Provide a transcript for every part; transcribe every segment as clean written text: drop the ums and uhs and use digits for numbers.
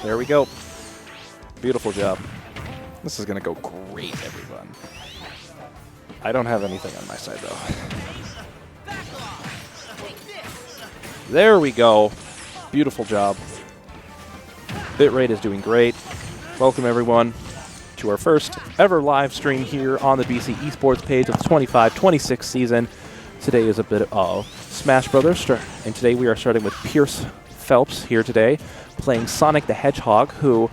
There we go. Beautiful job. This is going to go great, everyone. I don't have anything on my side, though. There we go. Beautiful job. Bitrate is doing great. Welcome, everyone, to our first ever live stream here on the BC Esports page of the 25-26 season. Today is a bit of Smash Brothers, and today we are starting with Pierce Phelps here today, playing Sonic the Hedgehog, who,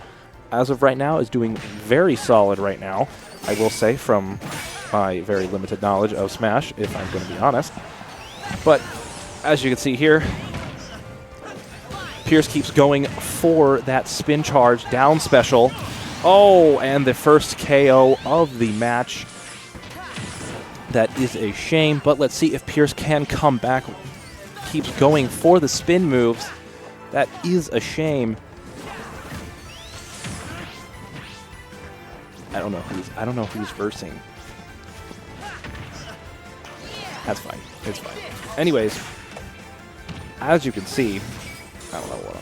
as of right now, is doing very solid right now, I will say, from my very limited knowledge of Smash, if I'm going to be honest. But as you can see here, Pierce keeps going for that spin charge down special. Oh, and the first KO of the match. That is a shame, but let's see if Pierce can come back. Keeps going for the spin moves. That is a shame. I don't know who's versing. That's fine. It's fine. Anyways, as you can see, I don't know what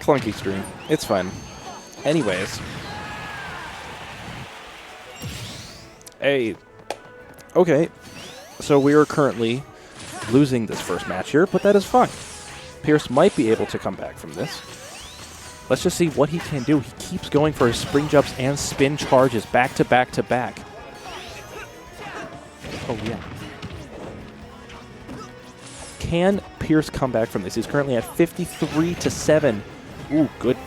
clunky stream. It's fine. Anyways. Hey. Okay. So we are currently losing this first match here, but that is fine. Pierce might be able to come back from this. Let's just see what he can do. He keeps going for his spring jumps and spin charges back to back to back. Oh, yeah. Can Pierce come back from this? He's currently at 53-7. Ooh, good.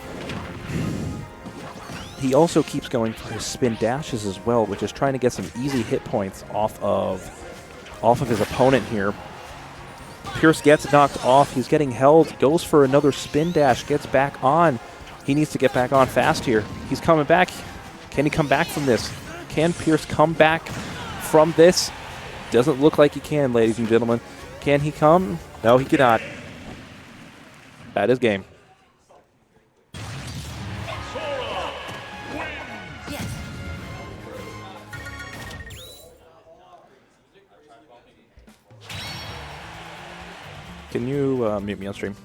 He also keeps going for his spin dashes as well, which is trying to get some easy hit points off of his opponent here. Pierce gets knocked off. He's getting held. Goes for another spin dash. Gets back on. He needs to get back on fast here. He's coming back. Can he come back from this? Can Pierce come back from this? Doesn't look like he can, ladies and gentlemen. Can he come? No, he cannot. That is game. Can you mute me on stream?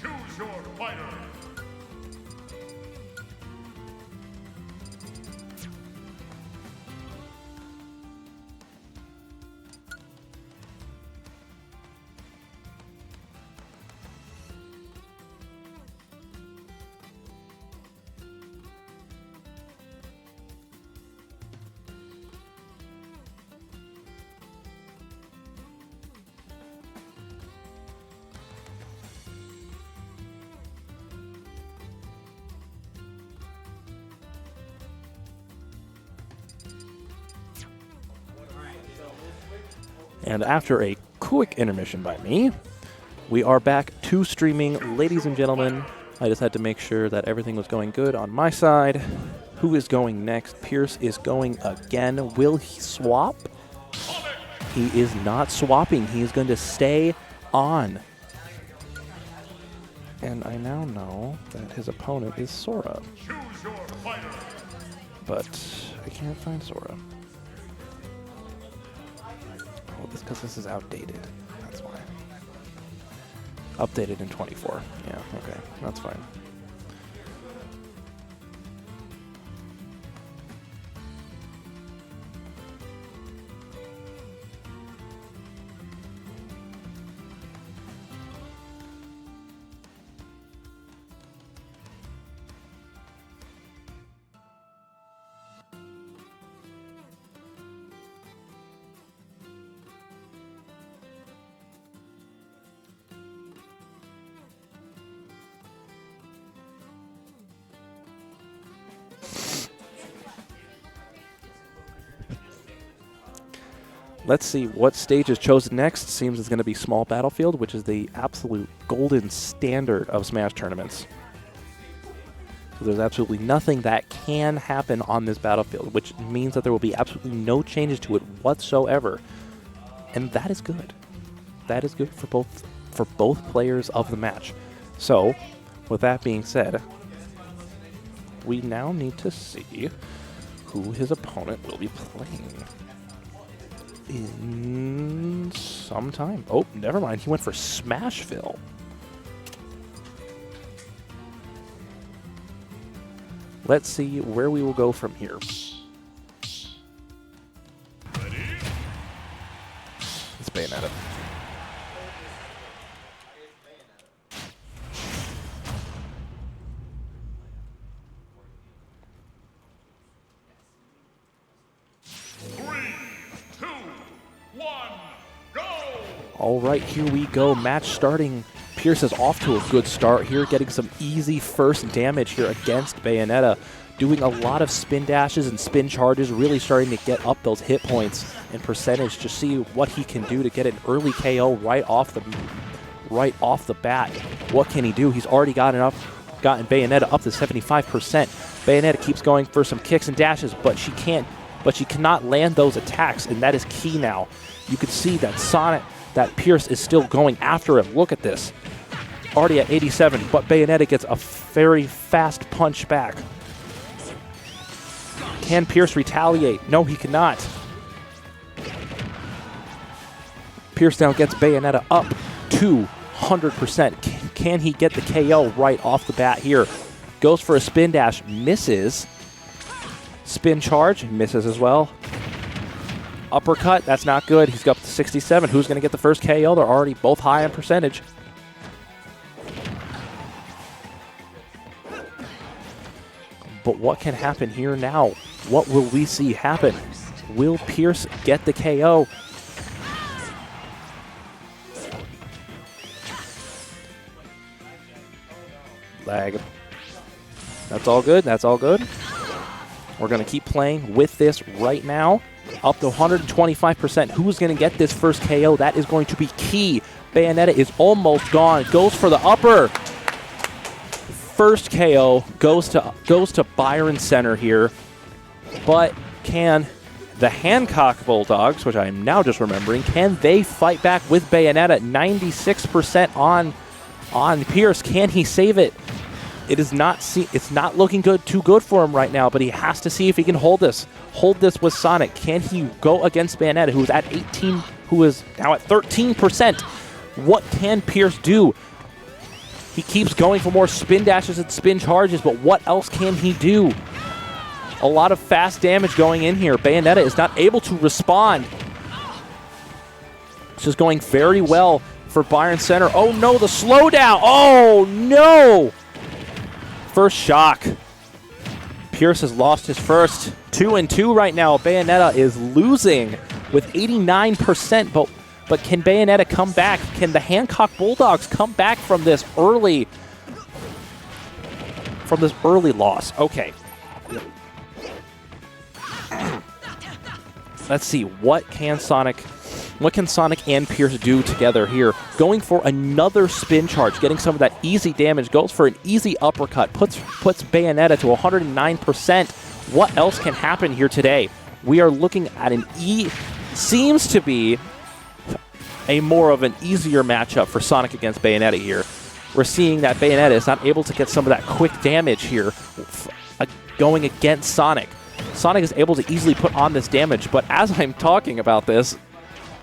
Choose your fighter. And after a quick intermission by me, we are back to streaming. Ladies and gentlemen, I just had to make sure that everything was going good on my side. Who is going next? Pierce is going again. Will he swap? He is not swapping. He is going to stay on. And I now know that his opponent is Sora. But I can't find Sora. Oh, this because this is outdated. That's why. Updated in 24. Yeah, okay. That's fine. Let's see what stage is chosen next. Seems it's going to be Small Battlefield, which is the absolute golden standard of Smash tournaments. So there's absolutely nothing that can happen on this battlefield, which means that there will be absolutely no changes to it whatsoever. And that is good. That is good for both players of the match. So, with that being said, we now need to see who his opponent will be playing in some time. Oh, never mind. He went for Smashville. Let's see where we will go from here. It's Bayonetta. All right, here we go. Match starting. Pierce is off to a good start here, getting some easy first damage here against Bayonetta, doing a lot of spin dashes and spin charges, really starting to get up those hit points and percentage to see what he can do to get an early KO right off the bat. What can he do? He's already gotten Bayonetta up to 75%. Bayonetta keeps going for some kicks and dashes, but she cannot land those attacks, and that is key now. You can see that Pierce is still going after him. Look at this. Already at 87, but Bayonetta gets a very fast punch back. Can Pierce retaliate? No, he cannot. Pierce now gets Bayonetta up to 100%. Can he get the KO right off the bat here? Goes for a spin dash, misses. Spin charge, misses as well. Uppercut, that's not good. He's up to 67. Who's going to get the first KO? They're already both high on percentage. But what can happen here now? What will we see happen? Will Pierce get the KO? Lag. That's all good. That's all good. We're going to keep playing with this right now. Up to 125%. Who's going to get this first KO? That is going to be key. Bayonetta is almost gone. Goes for the upper. First KO goes to Byron center here. But can the Hancock Bulldogs, which I am now just remembering, can they fight back with Bayonetta? 96% on Pierce. Can he save it? It's not looking too good for him right now, but he has to see if he can hold this with Sonic. Can he go against Bayonetta, who is now at 13%? What can Pierce do? He keeps going for more spin dashes and spin charges, but what else can he do? A lot of fast damage going in here. Bayonetta is not able to respond. This is going very well for Byron Center. Oh no, the slowdown. Oh no! First shock. Pierce has lost his first. 2-2 right now. Bayonetta is losing with 89%, but can Bayonetta come back? Can the Hancock Bulldogs come back from this early loss? Okay. Let's see, what can Sonic and Pierce do together here? Going for another spin charge, getting some of that easy damage, goes for an easy uppercut, puts Bayonetta to 109%. What else can happen here today? We are looking at seems to be a more of an easier matchup for Sonic against Bayonetta here. We're seeing that Bayonetta is not able to get some of that quick damage here going against Sonic. Sonic is able to easily put on this damage, but as I'm talking about this,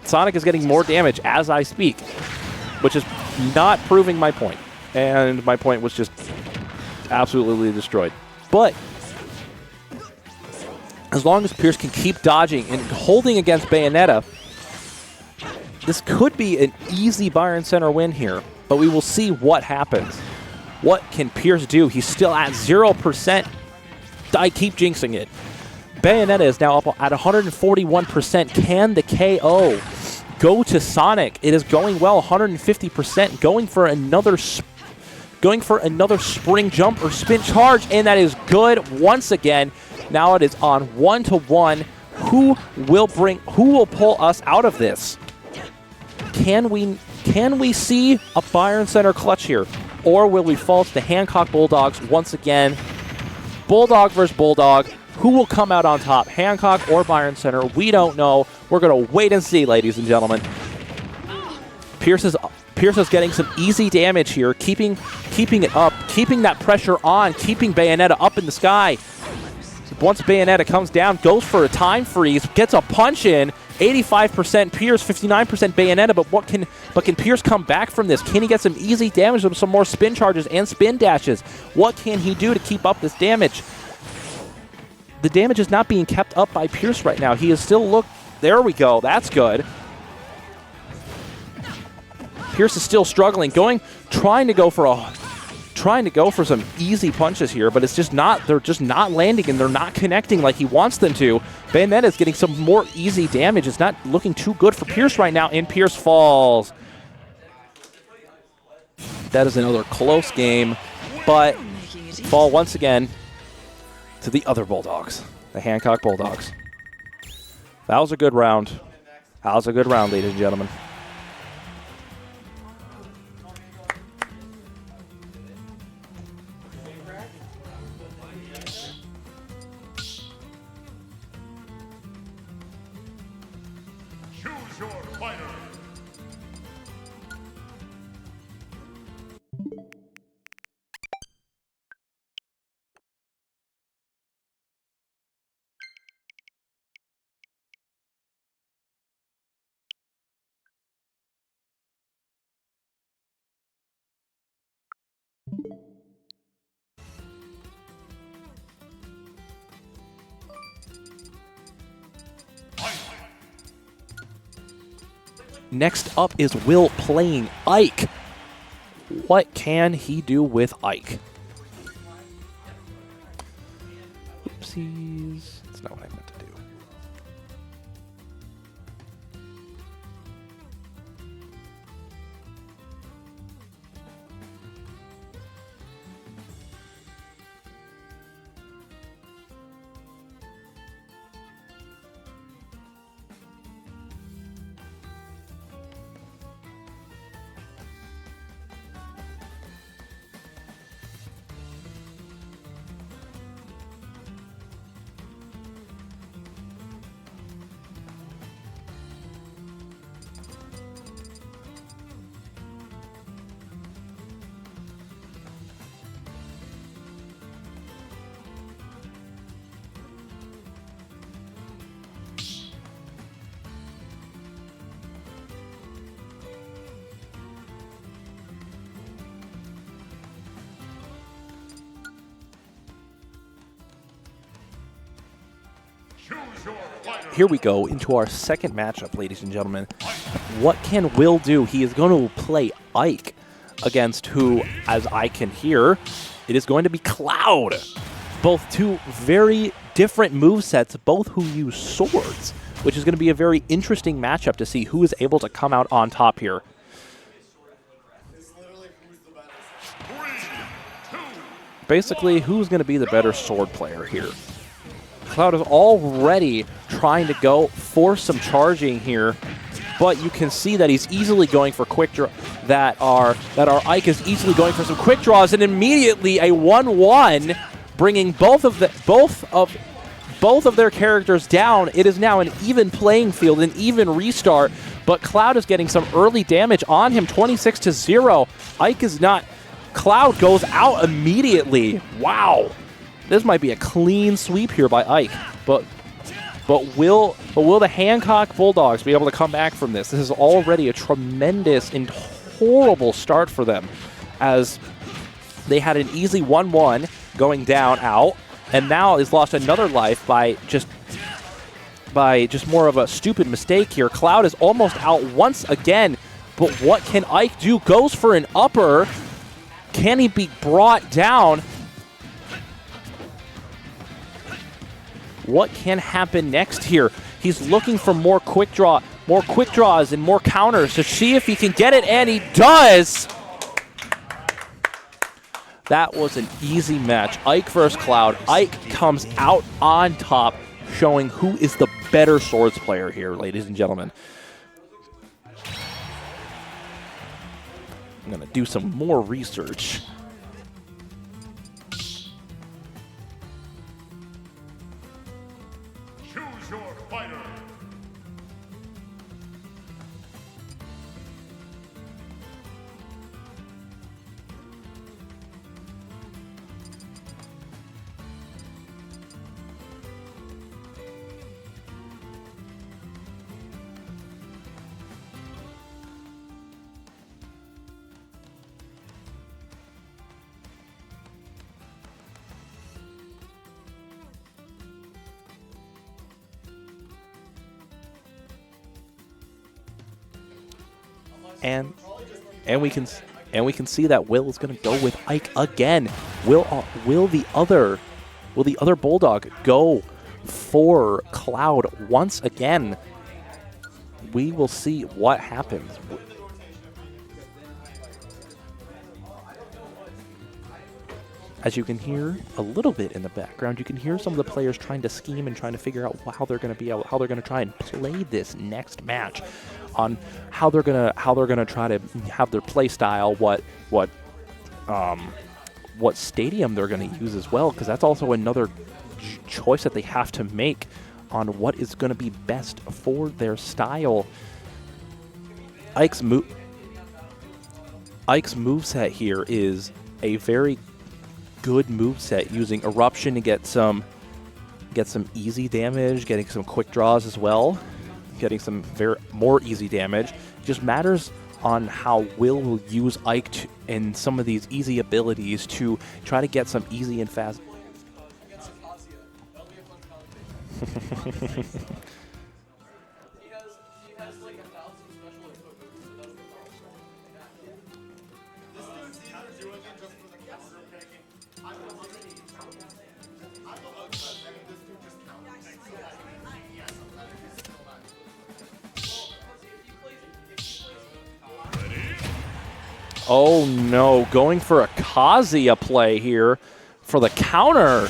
Sonic is getting more damage as I speak, which is not proving my point. And my point was just absolutely destroyed. But as long as Pierce can keep dodging and holding against Bayonetta, this could be an easy Byron Center win here, but we will see what happens. What can Pierce do? He's still at 0%. I keep jinxing it. Bayonetta is now up at 141%. Can the KO go to Sonic? It is going well, 150%. Going for another spring jump or spin charge, and that is good once again. Now it is on 1-1. Who will pull us out of this? Can we see a Byron Center clutch here? Or will we fall to the Hancock Bulldogs once again? Bulldog versus Bulldog. Who will come out on top? Hancock or Byron Center? We don't know. We're going to wait and see, ladies and gentlemen. Pierce is getting some easy damage here, keeping it up, keeping that pressure on, keeping Bayonetta up in the sky. Once Bayonetta comes down, goes for a time freeze, gets a punch in. 85% Pierce, 59% Bayonetta, but can Pierce come back from this? Can he get some easy damage with some more spin charges and spin dashes? What can he do to keep up this damage? The damage is not being kept up by Pierce right now. He is still there we go. That's good. Pierce is still struggling, trying to go for some easy punches here, but they're just not landing and they're not connecting like he wants them to. Bayonetta is getting some more easy damage. It's not looking too good for Pierce right now, and Pierce falls. That is another close game, but fall once again to the other Bulldogs, the Hancock Bulldogs. That was a good round. That was a good round, ladies and gentlemen. Choose your fighter. Next up is Will playing Ike. What can he do with Ike? Oopsies. That's not what I meant to do. Here we go into our second matchup, ladies and gentlemen. What can Will do? He is going to play Ike against who, as I can hear, it is going to be Cloud. Both two very different movesets, both who use swords, which is going to be a very interesting matchup to see who is able to come out on top here. Basically, who's going to be the better sword player here? Cloud is already trying to go for some charging here, but you can see that he's easily going for quick draw. That our Ike is easily going for some quick draws, and immediately a 1-1, bringing both of their characters down. It is now an even playing field, an even restart. But Cloud is getting some early damage on him, 26-0. Ike is not. Cloud goes out immediately. Wow. This might be a clean sweep here by Ike, but will the Hancock Bulldogs be able to come back from this? This is already a tremendous and horrible start for them, as they had an easy 1-1 going down out, and now has lost another life by just more of a stupid mistake here. Cloud is almost out once again, but what can Ike do? Goes for an upper. Can he be brought down? What can happen next here? He's looking for more quick draws and more counters to see if he can get it, and he does! That was an easy match. Ike versus Cloud. Ike comes out on top, showing who is the better swords player here, ladies and gentlemen. I'm going to do some more research. Choose your fighter. And we can see that Will is going to go with Ike again. Will the other Bulldog go for Cloud once again? We will see what happens. As you can hear a little bit in the background, you can hear some of the players trying to scheme and trying to figure out how they're going to try and play this next match, on how they're gonna try to have their play style, what stadium they're going to use as well, because that's also another choice that they have to make on what is going to be best for their style. Ike's moveset here is a very good moveset, using Eruption to get some easy damage, getting some quick draws as well, getting some more easy damage. It just matters on how will use Ike and some of these easy abilities to try to get some easy and fast. Oh no, going for a Kazuya play here for the counter.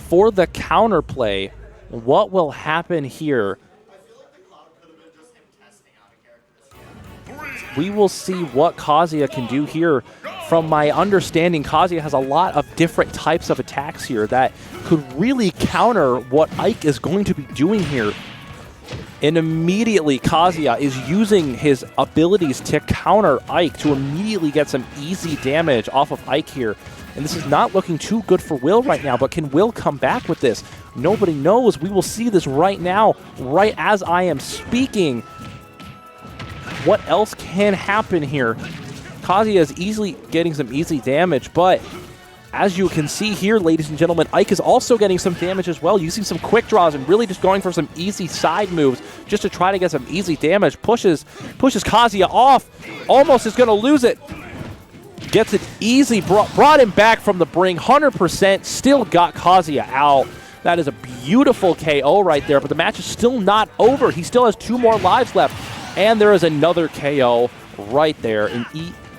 For the counter play. What will happen here? We will see what Kazuya can do here. From my understanding, Kazuya has a lot of different types of attacks here that could really counter what Ike is going to be doing here. And immediately, Kazuya is using his abilities to counter Ike to immediately get some easy damage off of Ike here. And this is not looking too good for Will right now, but can Will come back with this? Nobody knows. We will see this right now, right as I am speaking. What else can happen here? Kazuya is easily getting some easy damage, but as you can see here, ladies and gentlemen, Ike is also getting some damage as well, using some quick draws and really just going for some easy side moves just to try to get some easy damage. Pushes Kazuya off. Almost is going to lose it. Gets it easy. Brought him back from the brink. 100%. Still got Kazuya out. That is a beautiful KO right there, but the match is still not over. He still has 2 more lives left. And there is another KO right there. An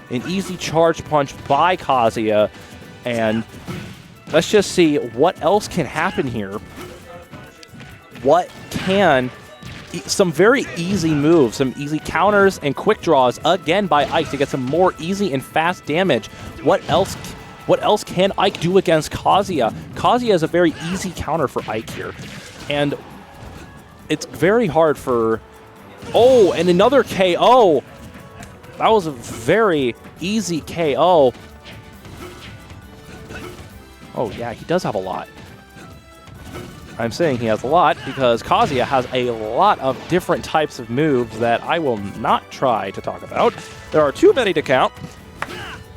easy charge punch by Kazuya. And let's just see what else can happen here. Some very easy moves, some easy counters and quick draws again by Ike to get some more easy and fast damage. What else can Ike do against Kazuya? Kazuya is a very easy counter for Ike here. And it's very hard for... Oh, and another KO. That was a very easy KO. Oh, yeah, he does have a lot. I'm saying he has a lot because Kazuya has a lot of different types of moves that I will not try to talk about. There are too many to count.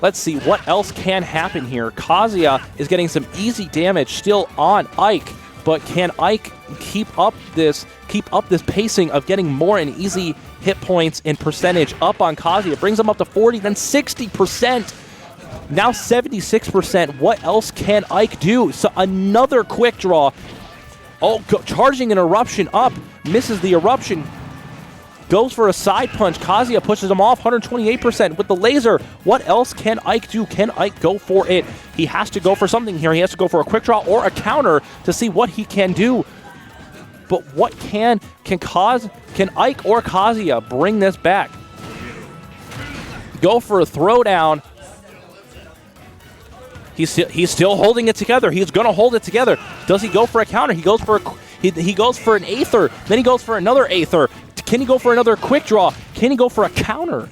Let's see what else can happen here. Kazuya is getting some easy damage still on Ike, but can Ike keep up this pacing of getting more and easy hit points and percentage up on Kazuya? Brings him up to 40, then 60%. Now 76%. What else can Ike do? So another quick draw. Oh, charging an eruption up. Misses the eruption. Goes for a side punch. Kazuya pushes him off. 128% with the laser. What else can Ike do? Can Ike go for it? He has to go for something here. He has to go for a quick draw or a counter to see what he can do. But what can Ike or Kazuya bring this back? Go for a throwdown. He's still holding it together. He's going to hold it together. Does he go for a counter? He goes for he goes for an Aether. Then he goes for another Aether. Can he go for another quick draw? Can he go for a counter?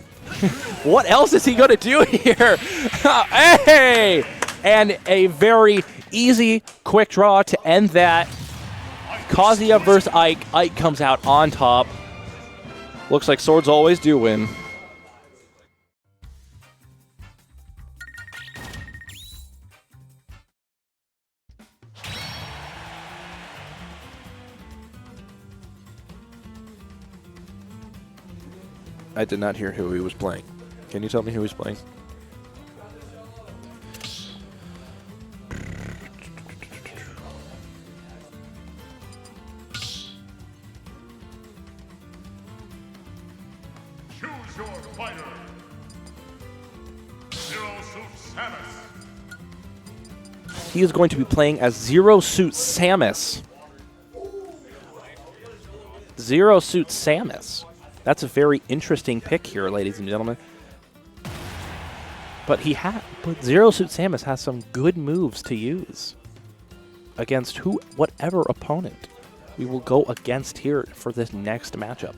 What else is he going to do here? Hey! And a very easy quick draw to end that. Kazuya versus Ike. Ike comes out on top. Looks like swords always do win. I did not hear who he was playing. Can you tell me who he's playing? Choose your fighter. Zero Suit Samus. He is going to be playing as Zero Suit Samus. Zero Suit Samus. That's a very interesting pick here, ladies and gentlemen. But Zero Suit Samus has some good moves to use against whatever opponent we will go against here for this next matchup.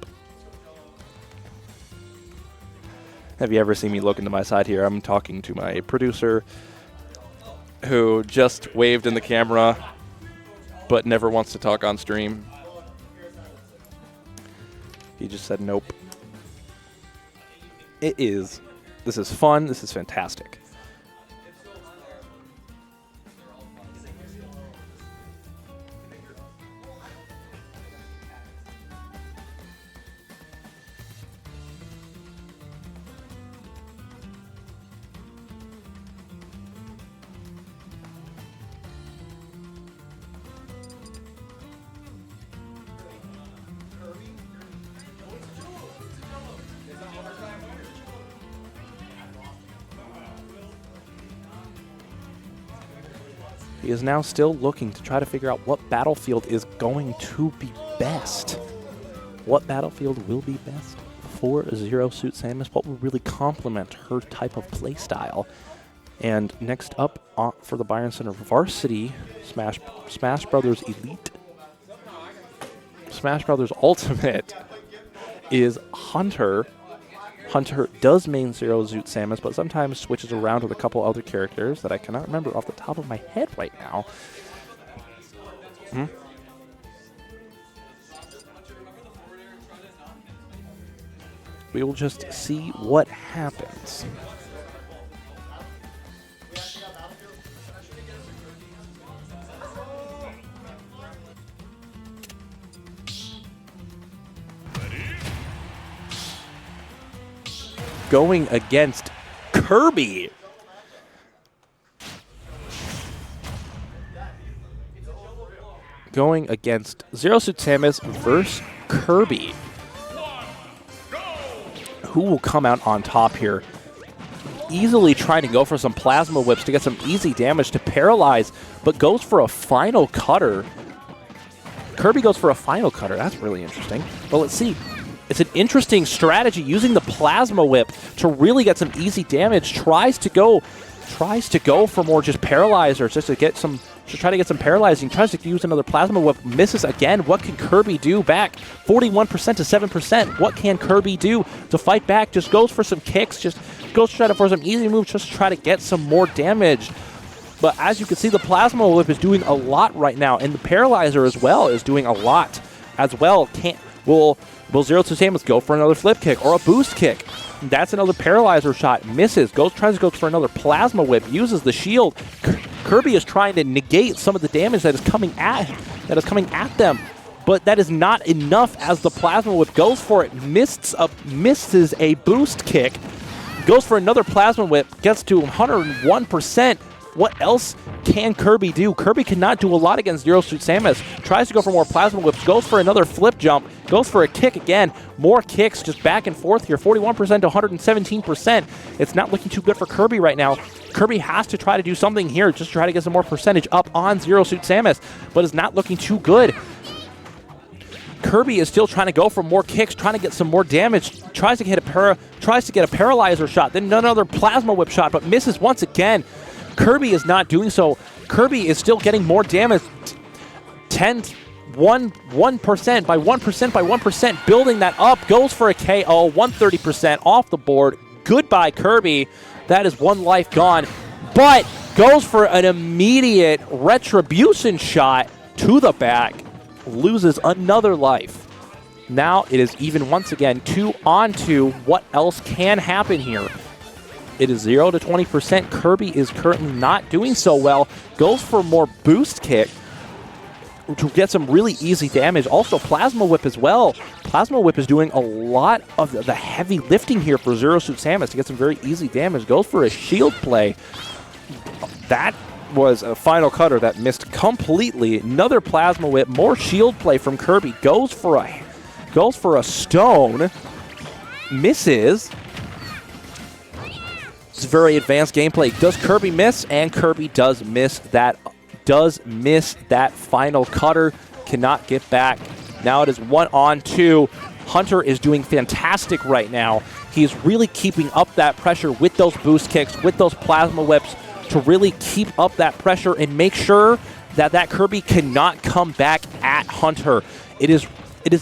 Have you ever seen me look into my side here? I'm talking to my producer who just waved in the camera but never wants to talk on stream. He just said nope. It is. This is fun. This is fantastic. He is now still looking to try to figure out what battlefield is going to be best. What battlefield will be best for Zero Suit Samus? What will really complement her type of playstyle? And next up for the Byron Center Varsity, Smash Brothers Elite. Smash Brothers Ultimate is Hunter. Hunter does main Zero Suit Samus, but sometimes switches around with a couple other characters that I cannot remember off the top of my head right now. We will just see what happens. Going against Kirby. Going against Zero Suit Samus versus Kirby. Who will come out on top here? Easily trying to go for some plasma whips to get some easy damage to paralyze, but goes for a final cutter. Kirby goes for a final cutter. That's really interesting. But let's see. It's an interesting strategy using the plasma whip to really get some easy damage. Tries to go for more just paralyzers, just to try to get some paralyzing. Tries to use another plasma whip, misses again. What can Kirby do back? 41% to 7%. What can Kirby do to fight back? Just goes for some kicks, just goes for some easy moves, just to try to get some more damage. But as you can see, the plasma whip is doing a lot right now, and the paralyzer as well is doing a lot as well. Will Zero Suit Samus go for another flip kick or a boost kick? That's another paralyzer shot. Misses. Tries to go for another plasma whip. Uses the shield. Kirby is trying to negate some of the damage that is coming at them. But that is not enough as the plasma whip goes for it. Misses a boost kick. Goes for another plasma whip. Gets to 101%. What else can Kirby do? Kirby cannot do a lot against Zero Suit Samus. Tries to go for more plasma whips. Goes for another flip jump. Goes for a kick again. More kicks just back and forth here. 41% to 117%. It's not looking too good for Kirby right now. Kirby has to try to do something here. Just try to get some more percentage up on Zero Suit Samus. But it's not looking too good. Kirby is still trying to go for more kicks, trying to get some more damage, tries to get a paralyzer shot, then another plasma whip shot, but misses once again. Kirby is not doing so. Kirby is still getting more damage. 1% by 1%, building that up, goes for a KO, 130% off the board. Goodbye, Kirby. That is one life gone, but goes for an immediate retribution shot to the back, loses another life. Now it is even once again 2-on-2. What else can happen here? It is 0 to 20%. Kirby is currently not doing so well. Goes for more boost kick to get some really easy damage. Also, Plasma Whip as well. Plasma Whip is doing a lot of the heavy lifting here for Zero Suit Samus to get some very easy damage. Goes for a shield play. That was a final cutter that missed completely. Another Plasma Whip, more shield play from Kirby. Goes for a stone. Misses. It's very advanced gameplay. Does Kirby miss? And Kirby does miss that final cutter. Cannot get back. Now it is 1-on-2. Hunter is doing fantastic right now. He's really keeping up that pressure with those boost kicks, with those plasma whips, to really keep up that pressure and make sure that Kirby cannot come back at Hunter. It is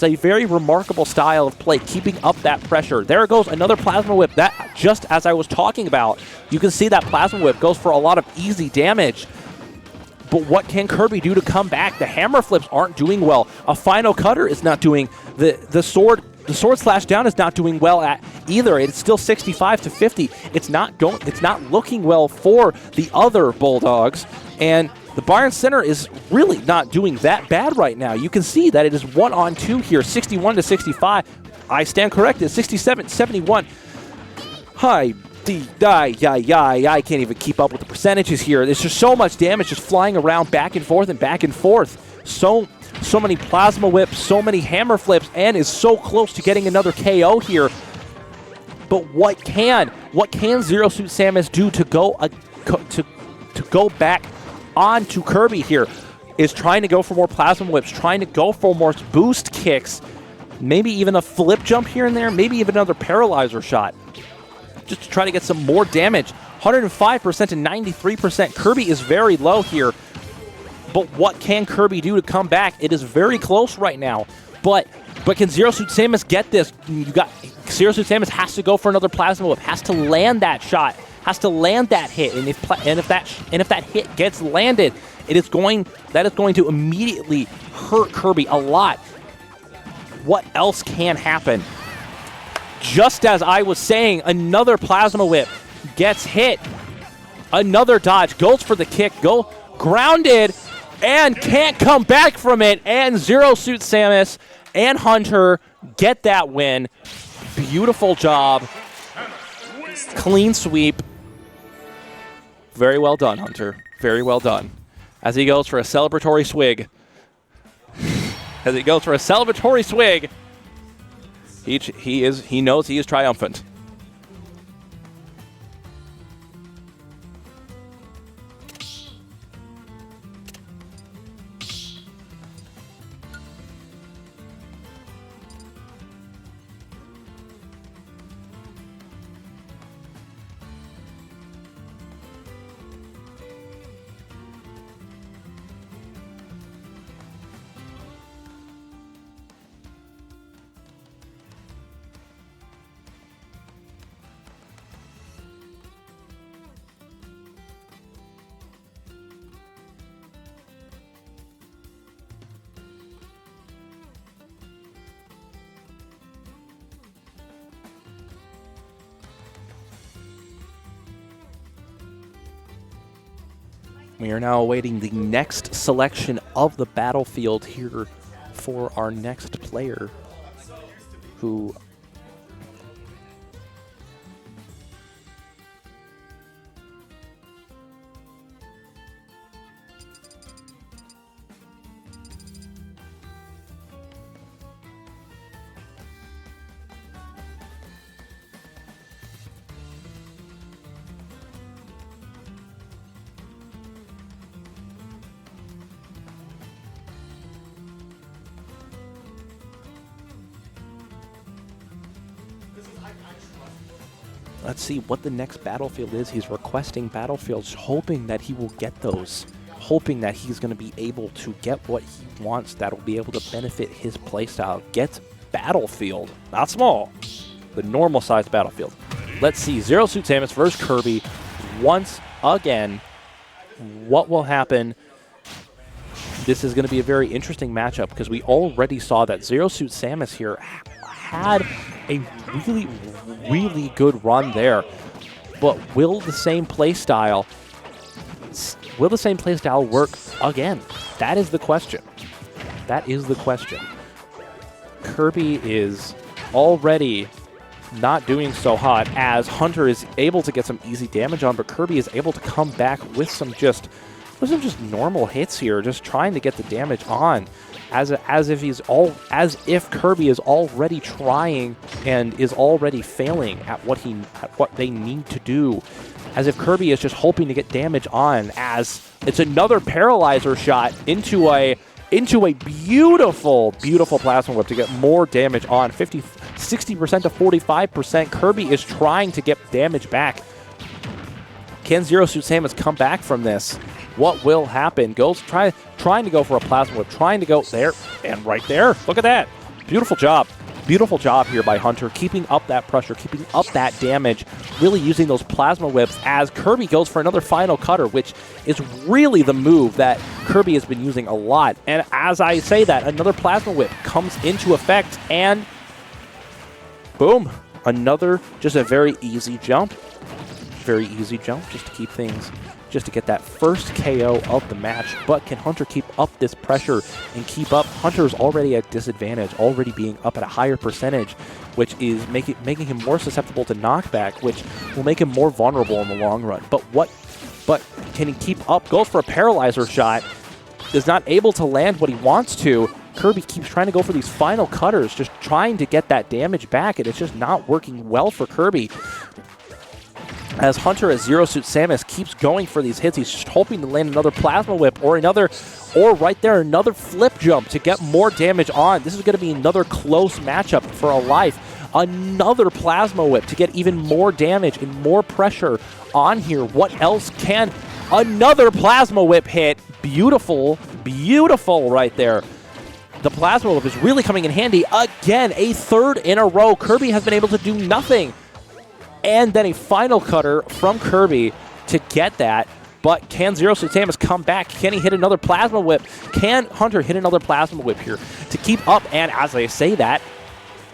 a very remarkable style of play, keeping up that pressure. There goes another Plasma Whip. That, just as I was talking about, you can see that Plasma Whip goes for a lot of easy damage. But what can Kirby do to come back? The hammer flips aren't doing well. A final cutter is not doing. The sword slash down is not doing well at either. It's still 65 to 50. It's not looking well for the other Bulldogs. And the Byron Center is really not doing that bad right now. You can see that it is 1-on-2 here, 61 to 65. I stand corrected, 67 71. I can't even keep up with the percentages here. There's just so much damage just flying around back and forth and back and forth. So many plasma whips, so many hammer flips, and is so close to getting another KO here. But what can Zero Suit Samus do to go back onto Kirby here? Is trying to go for more plasma whips, trying to go for more boost kicks, maybe even a flip jump here and there, maybe even another paralyzer shot, just to try to get some more damage. 105% to 93%. Kirby is very low here. But what can Kirby do to come back? It is very close right now. But can Zero Suit Samus get this? Zero Suit Samus has to go for another plasma whip, has to land that shot, has to land that hit. And if that hit gets landed, that is going to immediately hurt Kirby a lot. What else can happen? Just as I was saying, another plasma whip gets hit. Another dodge, goes for the kick, grounded, and can't come back from it. And Zero Suit Samus and Hunter get that win. Beautiful job. Clean sweep. Very well done, Hunter. Very well done. As he goes for a celebratory swig. He knows he is triumphant. We are now awaiting the next selection of the battlefield here for our next player, who let's see what the next battlefield is. He's requesting battlefields, hoping that he will get those, hoping that he's going to be able to get what he wants that will be able to benefit his playstyle. Get battlefield, not small, the normal-sized battlefield. Let's see, Zero Suit Samus versus Kirby once again. What will happen? This is going to be a very interesting matchup because we already saw that Zero Suit Samus here had a really, really good run there. But will the same playstyle work again? That is the question. That is the question. Kirby is already not doing so hot as Hunter is able to get some easy damage on, but Kirby is able to come back with some just normal hits here, just trying to get the damage on, as if Kirby is already trying and is already failing at what they need to do, as if Kirby is just hoping to get damage on, as it's another paralyzer shot into a beautiful, beautiful plasma whip to get more damage on. 60% to 45%. Kirby is trying to get damage back. Can Zero Suit Samus come back from this? What will happen? Trying to go for a plasma whip, trying to go there and right there. Look at that. Beautiful job. Beautiful job here by Hunter, keeping up that pressure, keeping up that damage, really using those plasma whips as Kirby goes for another final cutter, which is really the move that Kirby has been using a lot. And as I say that, another plasma whip comes into effect, and boom, another, just a very easy jump. Very easy jump just to keep things, just to get that first KO of the match. But can Hunter keep up this pressure and keep up? Hunter's already at disadvantage, already being up at a higher percentage, which is making him more susceptible to knockback, which will make him more vulnerable in the long run. But can he keep up? Goes for a paralyzer shot, is not able to land what he wants to. Kirby keeps trying to go for these final cutters, just trying to get that damage back, and it's just not working well for Kirby. As Hunter, as Zero Suit Samus, keeps going for these hits, he's just hoping to land another plasma whip or right there, another flip jump to get more damage on. This is going to be another close matchup for a life. Another plasma whip to get even more damage and more pressure on here. What else can another plasma whip hit? Beautiful, beautiful right there. The plasma whip is really coming in handy. Again, a third in a row. Kirby has been able to do nothing. And then a final cutter from Kirby to get that. But can Zero Suit Samus come back? Can he hit another plasma whip? Can Hunter hit another plasma whip here to keep up? And as I say that,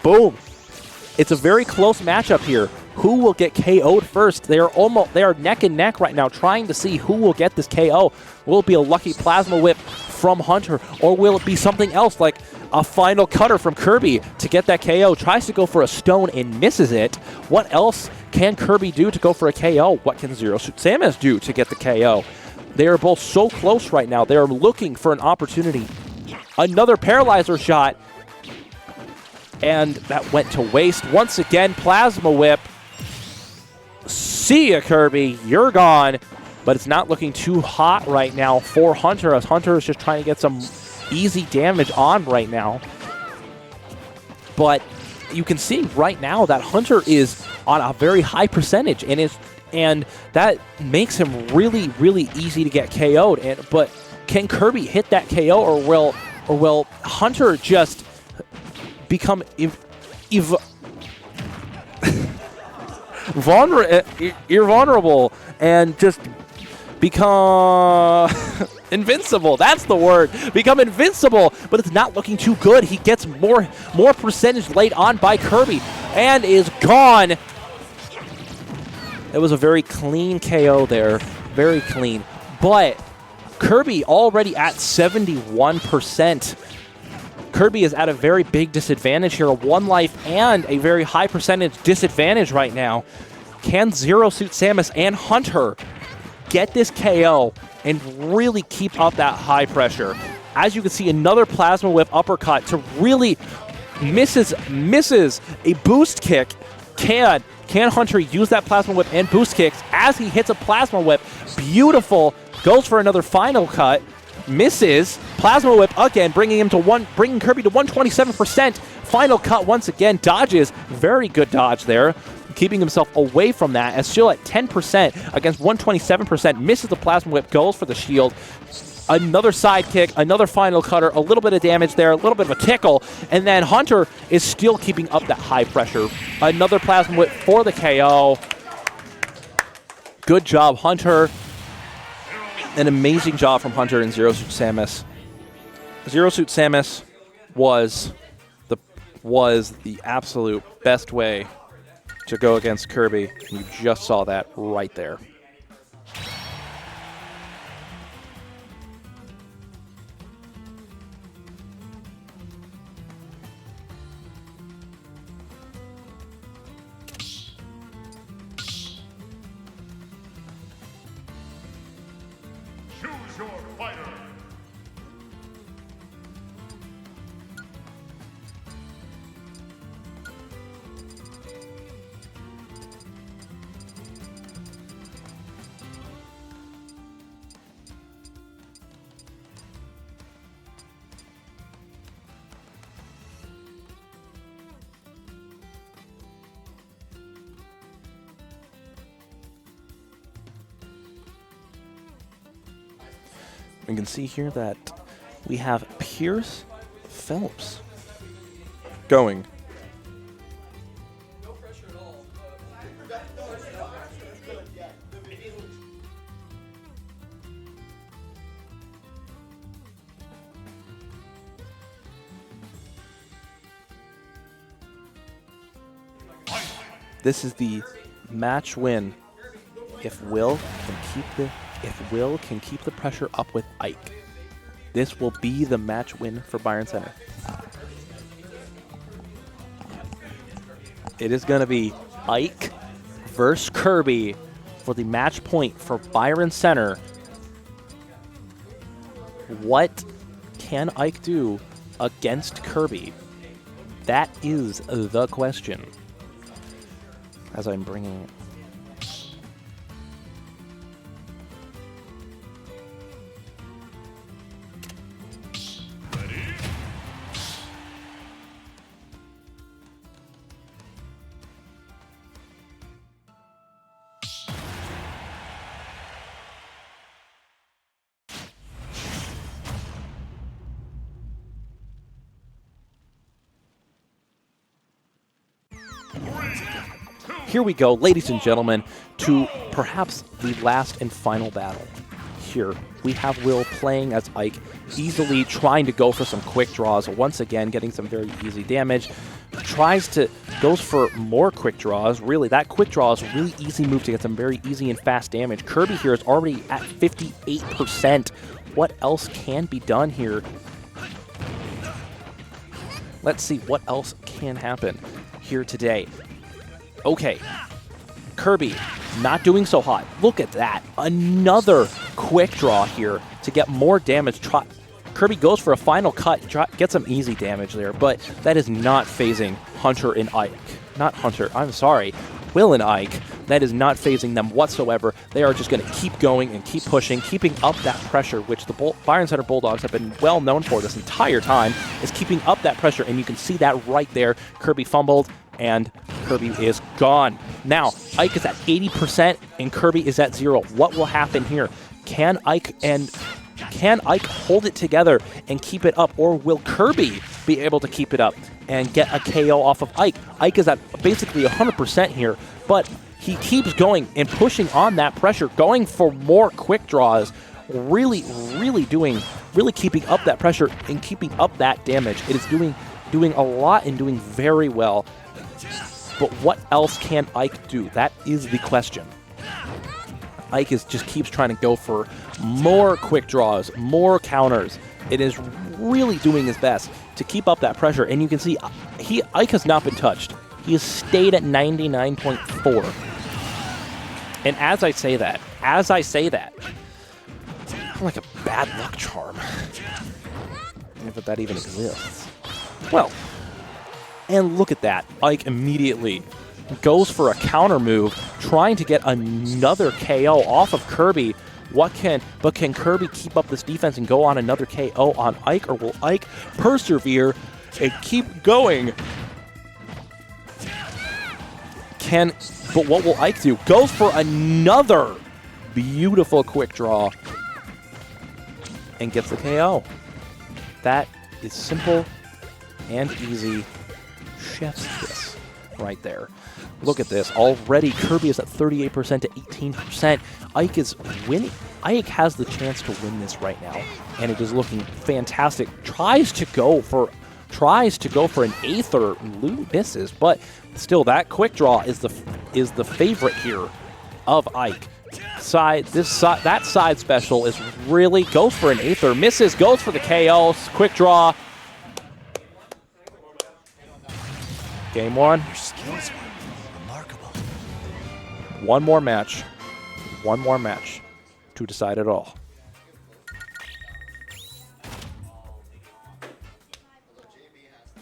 boom. It's a very close matchup here. Who will get KO'd first? They are neck and neck right now, trying to see who will get this KO. Will it be a lucky plasma whip from Hunter, or will it be something else like a final cutter from Kirby to get that KO? Tries to go for a stone and misses it. What else can Kirby do to go for a KO? What can Zero Suit Samus do to get the KO? They are both so close right now. They are looking for an opportunity. Another paralyzer shot, and that went to waste. Once again, plasma whip. See ya, Kirby. You're gone. But it's not looking too hot right now for Hunter, as Hunter is just trying to get some easy damage on right now. But you can see right now that Hunter is on a very high percentage, and that makes him really, really easy to get KO'd. But can Kirby hit that KO, or will Hunter just become invulnerable and just become invincible? That's the word. Become invincible, but it's not looking too good. He gets more percentage laid on by Kirby and is gone. It was a very clean KO there. Very clean. But Kirby already at 71%. Kirby is at a very big disadvantage here, a 1 life and a very high percentage disadvantage right now. Can Zero Suit Samus and Hunter get this KO and really keep up that high pressure? As you can see, another plasma whip uppercut to really misses a boost kick. Can Hunter use that plasma whip and boost kicks as he hits a plasma whip? Beautiful. Goes for another final cut. Misses. Plasma whip again, bringing Kirby to 127%. Final cut once again. Dodges. Very good dodge there. keeping himself away from that, and still at 10% against 127%, misses the Plasma Whip, goes for the shield. Another sidekick, another final cutter, a little bit of damage there, a little bit of a tickle, and then Hunter is still keeping up that high pressure. Another Plasma Whip for the KO. Good job, Hunter. An amazing job from Hunter and Zero Suit Samus. Zero Suit Samus was the absolute best way to go against Kirby. You just saw that right there. Choose your fighter. We can see here that we have Pierce Phelps going. This is the match win if Will can keep the pressure up with Ike. This will be the match win for Byron Center. It is going to be Ike versus Kirby for the match point for Byron Center. What can Ike do against Kirby? That is the question. As I'm bringing it. Here we go, ladies and gentlemen, to perhaps the last and final battle. Here, we have Will playing as Ike, easily trying to go for some quick draws, once again getting some very easy damage. Goes for more quick draws. Really, that quick draw is a really easy move to get some very easy and fast damage. Kirby here is already at 58%. What else can be done here? Let's see what else can happen here today. Okay, Kirby not doing so hot. Look at that. Another quick draw here to get more damage. Kirby goes for a final cut, get some easy damage there, but that is not phasing Hunter and Ike. Not Hunter, I'm sorry. Will and Ike. That is not phasing them whatsoever. They are just going to keep going and keep pushing, keeping up that pressure, which the Byron Center Bulldogs have been well known for this entire time, is keeping up that pressure, and you can see that right there. Kirby fumbled, and Kirby is gone. Now, Ike is at 80%, and Kirby is at 0. What will happen here? Can Ike hold it together and keep it up, or will Kirby be able to keep it up and get a KO off of Ike? Ike is at basically 100% here, but he keeps going and pushing on that pressure, going for more quick draws, really keeping up that pressure and keeping up that damage. It is doing a lot and doing very well. But what else can Ike do? That is the question. Ike just keeps trying to go for more quick draws, more counters. It is really doing his best to keep up that pressure. And you can see Ike has not been touched. He has stayed at 99.4. And as I say that, I'm like a bad luck charm. If that even exists. Well, and look at that. Ike immediately goes for a counter move, trying to get another KO off of Kirby. But can Kirby keep up this defense and go on another KO on Ike, or will Ike persevere and keep going? But what will Ike do? Goes for another beautiful quick draw and gets the KO. That is simple and easy. Chef's kiss right there. Look at this. Already Kirby is at 38% to 18%. Ike is winning. Ike has the chance to win this right now, and it is looking fantastic. Tries to go for an Aether, misses, but still that quick draw is the favorite here of Ike. That side special is really goes for an Aether, misses, goes for the KO, quick draw. Game 1. Your skills were remarkable. One more match to decide it all.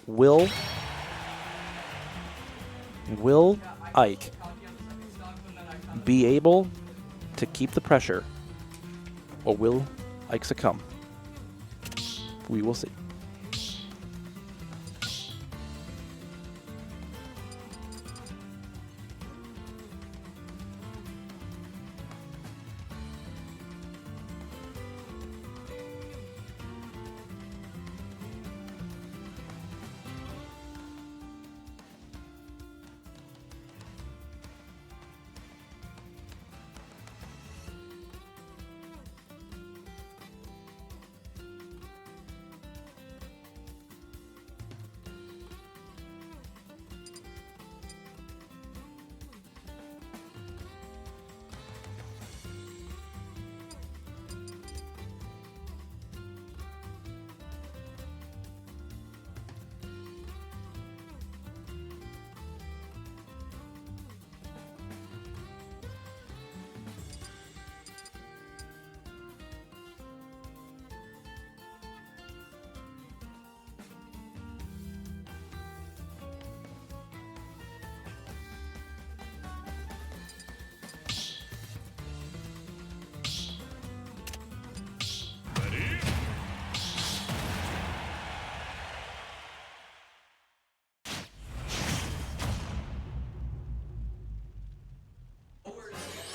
Will Ike be able to keep the pressure, or will Ike succumb? We will see.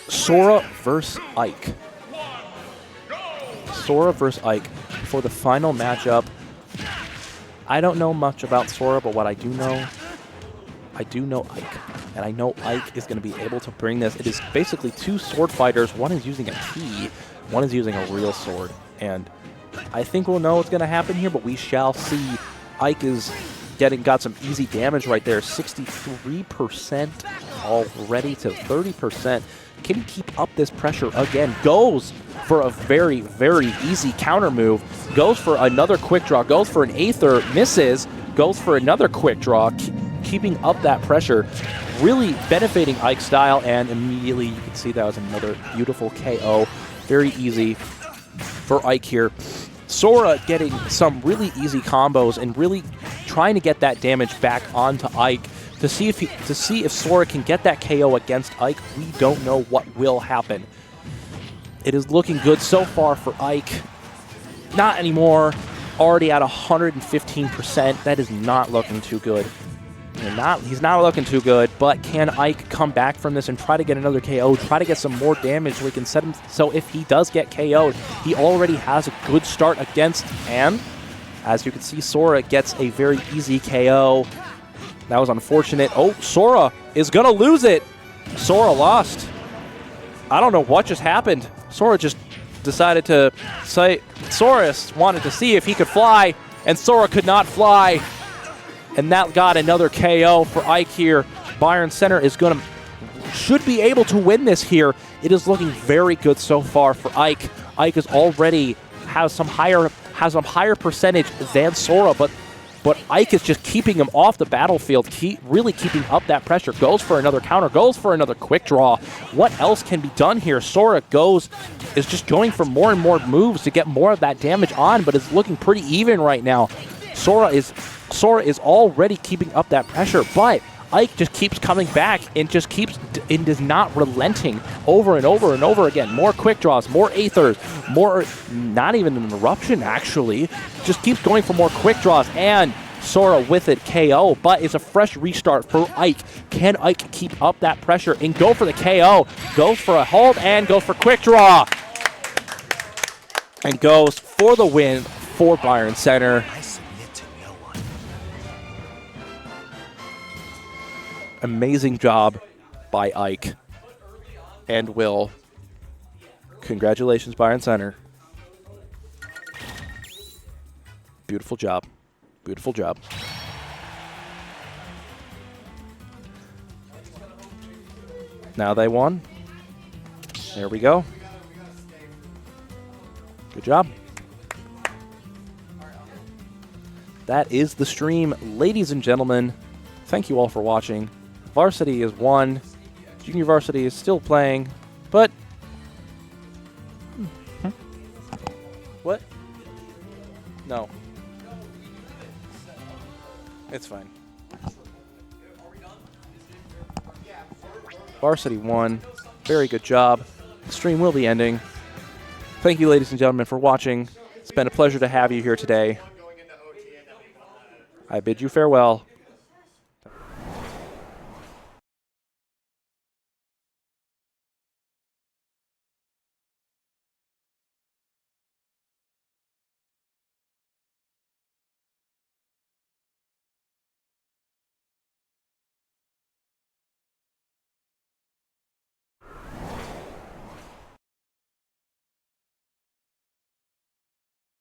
Sora versus Ike. Sora versus Ike for the final matchup. I don't know much about Sora, but what I do know Ike. And I know Ike is going to be able to bring this. It is basically two sword fighters. One is using a T, one is using a real sword. And I think we'll know what's going to happen here, but we shall see. Ike is got some easy damage right there. 63% already to 30%. Can he keep up this pressure again? Goes for a very, very easy counter move. Goes for another quick draw. Goes for an Aether. Misses. Goes for another quick draw. Keeping up that pressure. Really benefiting Ike's style. And immediately you can see that was another beautiful KO. Very easy for Ike here. Sora getting some really easy combos and really trying to get that damage back onto Ike. To see if Sora can get that KO against Ike, we don't know what will happen. It is looking good so far for Ike. Not anymore. Already at 115%. That is not looking too good. He's not looking too good, but can Ike come back from this and try to get another KO, try to get some more damage so we can set him, so if he does get KO'd, he already has a good start against, and as you can see, Sora gets a very easy KO. That was unfortunate. Oh, Sora is going to lose it. Sora lost. I don't know what just happened. Sora just decided to say, Saurus wanted to see if he could fly, and Sora could not fly. And that got another KO for Ike here. Byron Center should be able to win this here. It is looking very good so far for Ike. Ike is already has some higher percentage than Sora, but Ike is just keeping him off the battlefield, really keeping up that pressure. Goes for another counter, goes for another quick draw. What else can be done here? Sora is just going for more and more moves to get more of that damage on, but it's looking pretty even right now. Sora is already keeping up that pressure, but Ike just keeps coming back and is not relenting over and over and over again. More quick draws, more Aethers, more, not even an interruption actually. Just keeps going for more quick draws, and Sora with it, KO, but it's a fresh restart for Ike. Can Ike keep up that pressure and go for the KO? Goes for a hold and goes for quick draw. And goes for the win for Byron Center. I submit to no one. Amazing job by Ike and Will. Congratulations, Byron Center. Beautiful job. Beautiful job. Now they won. There we go. Good job. That is the stream, ladies and gentlemen. Thank you all for watching. Varsity is won. Junior varsity is still playing, but what? No. It's fine. Varsity won. Very good job. The stream will be ending. Thank you, ladies and gentlemen, for watching. It's been a pleasure to have you here today. I bid you farewell.